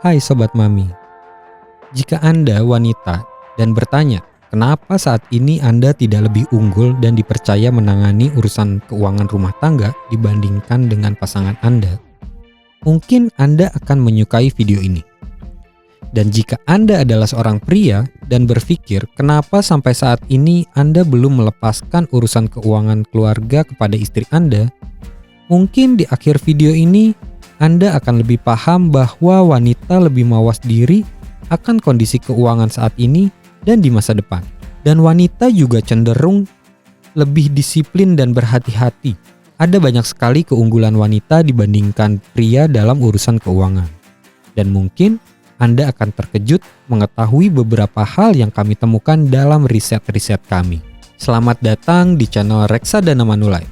Hai Sobat Mami, jika Anda wanita dan bertanya kenapa saat ini Anda tidak lebih unggul dan dipercaya menangani urusan keuangan rumah tangga dibandingkan dengan pasangan Anda, mungkin Anda akan menyukai video ini. Dan jika Anda adalah seorang pria dan berpikir kenapa sampai saat ini Anda belum melepaskan urusan keuangan keluarga kepada istri Anda, mungkin di akhir video ini Anda akan lebih paham bahwa wanita lebih mawas diri akan kondisi keuangan saat ini dan di masa depan. Dan wanita juga cenderung lebih disiplin dan berhati-hati. Ada banyak sekali keunggulan wanita dibandingkan pria dalam urusan keuangan. Dan mungkin Anda akan terkejut mengetahui beberapa hal yang kami temukan dalam riset-riset kami. Selamat datang di channel Reksadana Manulife.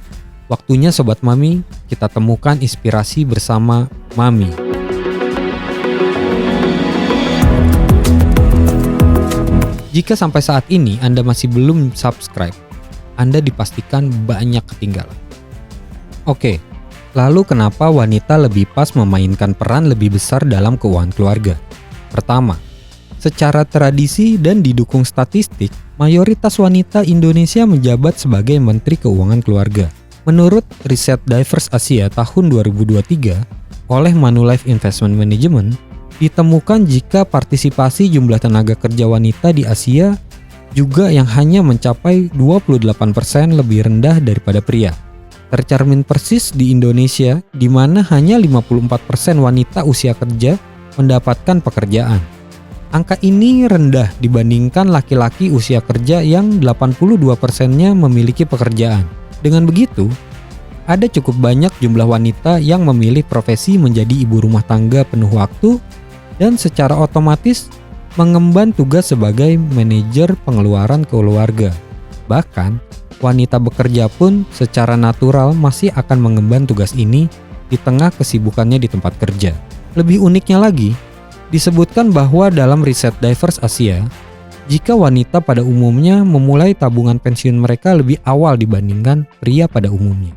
Waktunya Sobat Mami, kita temukan inspirasi bersama Mami. Jika sampai saat ini Anda masih belum subscribe, Anda dipastikan banyak ketinggalan. Oke, lalu kenapa wanita lebih pas memainkan peran lebih besar dalam keuangan keluarga? Pertama, secara tradisi dan didukung statistik, mayoritas wanita Indonesia menjabat sebagai Menteri Keuangan Keluarga. Menurut riset Diverse Asia tahun 2023 oleh Manulife Investment Management, ditemukan jika partisipasi jumlah tenaga kerja wanita di Asia juga yang hanya mencapai 28% lebih rendah daripada pria. Tercermin persis di Indonesia, di mana hanya 54% wanita usia kerja mendapatkan pekerjaan. Angka ini rendah dibandingkan laki-laki usia kerja yang 82%-nya memiliki pekerjaan. Dengan begitu, ada cukup banyak jumlah wanita yang memilih profesi menjadi ibu rumah tangga penuh waktu dan secara otomatis mengemban tugas sebagai manajer pengeluaran keluarga. Bahkan, wanita bekerja pun secara natural masih akan mengemban tugas ini di tengah kesibukannya di tempat kerja. Lebih uniknya lagi, disebutkan bahwa dalam riset Diverse Asia, jika wanita pada umumnya memulai tabungan pensiun mereka lebih awal dibandingkan pria pada umumnya.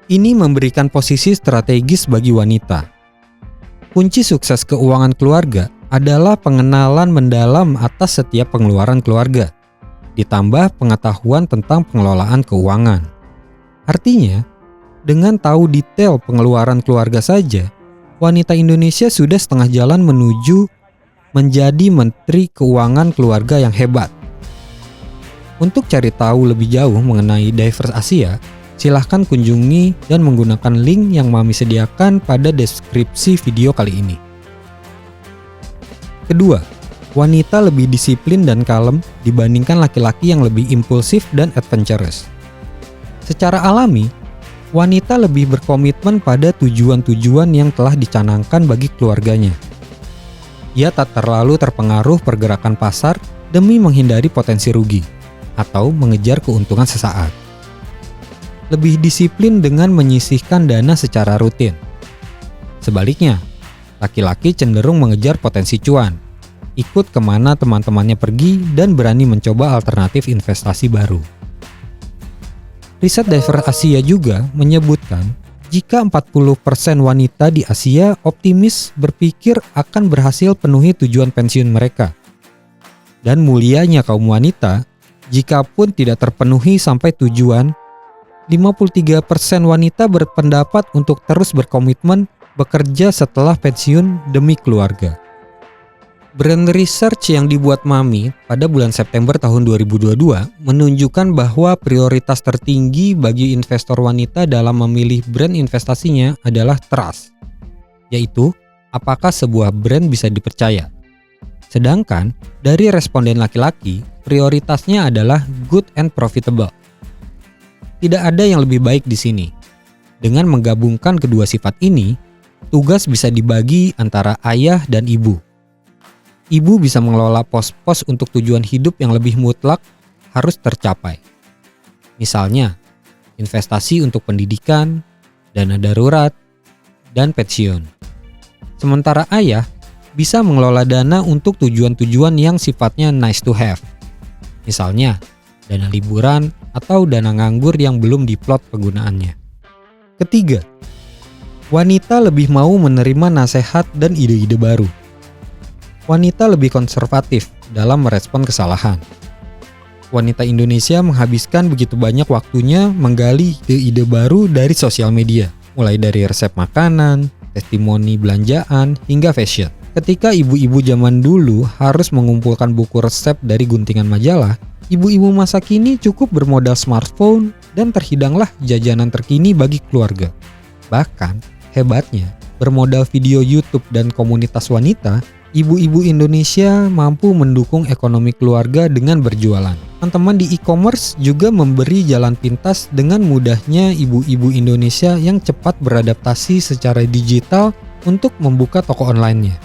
Ini memberikan posisi strategis bagi wanita. Kunci sukses keuangan keluarga adalah pengenalan mendalam atas setiap pengeluaran keluarga, ditambah pengetahuan tentang pengelolaan keuangan. Artinya, dengan tahu detail pengeluaran keluarga saja, wanita Indonesia sudah setengah jalan menuju menjadi Menteri Keuangan Keluarga yang hebat. Untuk cari tahu lebih jauh mengenai Diverse Asia, silahkan kunjungi dan menggunakan link yang Mami sediakan pada deskripsi video kali ini. Kedua, wanita lebih disiplin dan kalem dibandingkan laki-laki yang lebih impulsif dan adventurous. Secara alami, wanita lebih berkomitmen pada tujuan-tujuan yang telah dicanangkan bagi keluarganya. Ia tak terlalu terpengaruh pergerakan pasar demi menghindari potensi rugi atau mengejar keuntungan sesaat. Lebih disiplin dengan menyisihkan dana secara rutin. Sebaliknya, laki-laki cenderung mengejar potensi cuan, ikut kemana teman-temannya pergi dan berani mencoba alternatif investasi baru. Riset Diverse Asia juga menyebutkan jika 40% wanita di Asia optimis berpikir akan berhasil penuhi tujuan pensiun mereka. Dan mulianya kaum wanita, jika pun tidak terpenuhi sampai tujuan, 53% wanita berpendapat untuk terus berkomitmen bekerja setelah pensiun demi keluarga. Brand research yang dibuat Mami pada bulan September tahun 2022 menunjukkan bahwa prioritas tertinggi bagi investor wanita dalam memilih brand investasinya adalah trust, yaitu apakah sebuah brand bisa dipercaya. Sedangkan dari responden laki-laki, prioritasnya adalah good and profitable. Tidak ada yang lebih baik di sini. Dengan menggabungkan kedua sifat ini, tugas bisa dibagi antara ayah dan ibu. Ibu bisa mengelola pos-pos untuk tujuan hidup yang lebih mutlak harus tercapai. Misalnya, investasi untuk pendidikan, dana darurat, dan pensiun. Sementara ayah bisa mengelola dana untuk tujuan-tujuan yang sifatnya nice to have. Misalnya, dana liburan atau dana nganggur yang belum diplot penggunaannya. Ketiga, wanita lebih mau menerima nasihat dan ide-ide baru. wanita lebih konservatif dalam merespon kesalahan. Wanita Indonesia menghabiskan begitu banyak waktunya menggali ide-ide baru dari sosial media, mulai dari resep makanan, testimoni belanjaan, hingga fashion. Ketika ibu-ibu zaman dulu harus mengumpulkan buku resep dari guntingan majalah, ibu-ibu masa kini cukup bermodal smartphone dan terhidanglah jajanan terkini bagi keluarga. Bahkan, hebatnya, bermodal video YouTube dan komunitas wanita, ibu-ibu Indonesia mampu mendukung ekonomi keluarga dengan berjualan. Teman-teman di e-commerce juga memberi jalan pintas dengan mudahnya ibu-ibu Indonesia yang cepat beradaptasi secara digital untuk membuka toko online-nya.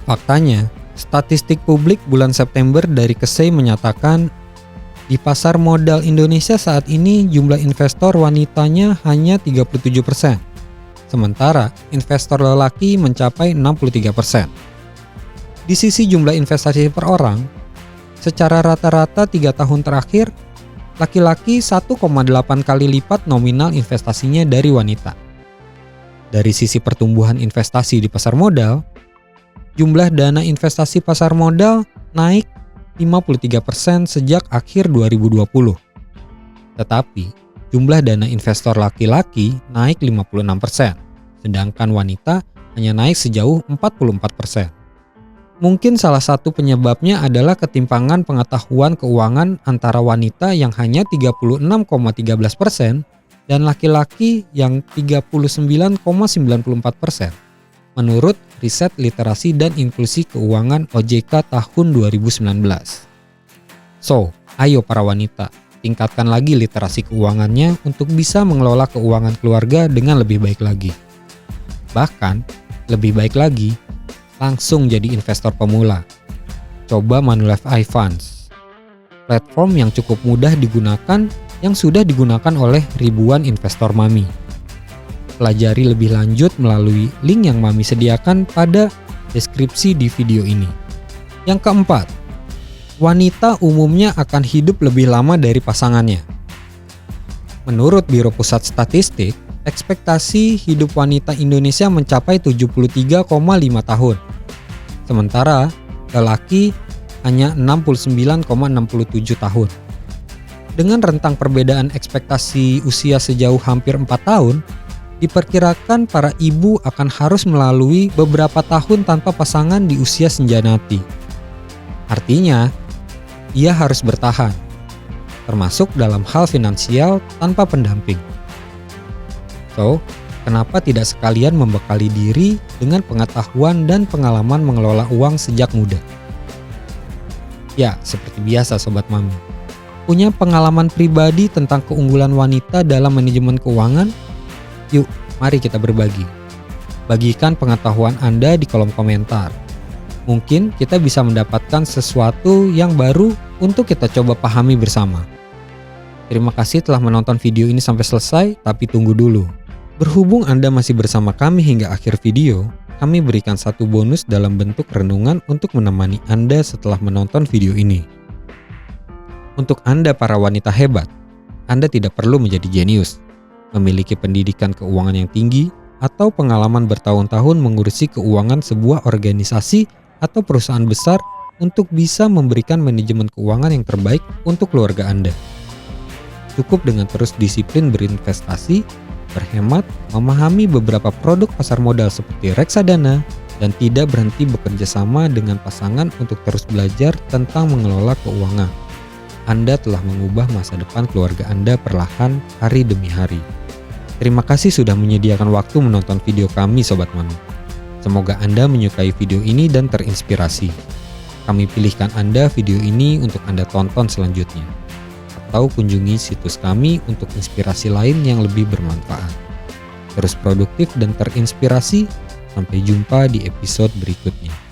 Faktanya, statistik publik bulan September dari Kesei menyatakan di pasar modal Indonesia saat ini jumlah investor wanitanya hanya 37%. Sementara investor lelaki mencapai 63%. Di sisi jumlah investasi per orang, secara rata-rata 3 tahun terakhir, laki-laki 1,8 kali lipat nominal investasinya dari wanita. Dari sisi pertumbuhan investasi di pasar modal, jumlah dana investasi pasar modal naik 53% sejak akhir 2020. Tetapi, jumlah dana investor laki-laki naik 56%, sedangkan wanita hanya naik sejauh 44%. Mungkin salah satu penyebabnya adalah ketimpangan pengetahuan keuangan antara wanita yang hanya 36,13% dan laki-laki yang 39,94%. Menurut riset literasi dan inklusi keuangan OJK tahun 2019. So, ayo para wanita, tingkatkan lagi literasi keuangannya untuk bisa mengelola keuangan keluarga dengan lebih baik lagi. Bahkan, lebih baik lagi, langsung jadi investor pemula. Coba Manulife iFunds, platform yang cukup mudah digunakan yang sudah digunakan oleh ribuan investor Mami. Pelajari lebih lanjut melalui link yang Mami sediakan pada deskripsi di video ini. Yang keempat, wanita umumnya akan hidup lebih lama dari pasangannya. Menurut Biro Pusat Statistik, ekspektasi hidup wanita Indonesia mencapai 73,5 tahun. Sementara lelaki hanya 69,67 tahun. Dengan rentang perbedaan ekspektasi usia sejauh hampir 4 tahun, diperkirakan para ibu akan harus melalui beberapa tahun tanpa pasangan di usia senja nanti. Artinya, ia harus bertahan, termasuk dalam hal finansial tanpa pendamping. So, kenapa tidak sekalian membekali diri dengan pengetahuan dan pengalaman mengelola uang sejak muda? Ya, seperti biasa Sobat Mami. Punya pengalaman pribadi tentang keunggulan wanita dalam manajemen keuangan? Yuk, mari kita berbagi. Bagikan pengetahuan Anda di kolom komentar. Mungkin kita bisa mendapatkan sesuatu yang baru untuk kita coba pahami bersama. Terima kasih telah menonton video ini sampai selesai, tapi tunggu dulu. Berhubung Anda masih bersama kami hingga akhir video, kami berikan satu bonus dalam bentuk renungan untuk menemani Anda setelah menonton video ini. Untuk Anda para wanita hebat, Anda tidak perlu menjadi jenius, memiliki pendidikan keuangan yang tinggi, atau pengalaman bertahun-tahun mengurusi keuangan sebuah organisasi atau perusahaan besar untuk bisa memberikan manajemen keuangan yang terbaik untuk keluarga Anda. Cukup dengan terus disiplin berinvestasi, berhemat, memahami beberapa produk pasar modal seperti reksadana, dan tidak berhenti bekerja sama dengan pasangan untuk terus belajar tentang mengelola keuangan. Anda telah mengubah masa depan keluarga Anda perlahan hari demi hari. Terima kasih sudah menyediakan waktu menonton video kami Sobat Mami. Semoga Anda menyukai video ini dan terinspirasi. Kami pilihkan Anda video ini untuk Anda tonton selanjutnya. Atau kunjungi situs kami untuk inspirasi lain yang lebih bermanfaat. Terus produktif dan terinspirasi, sampai jumpa di episode berikutnya.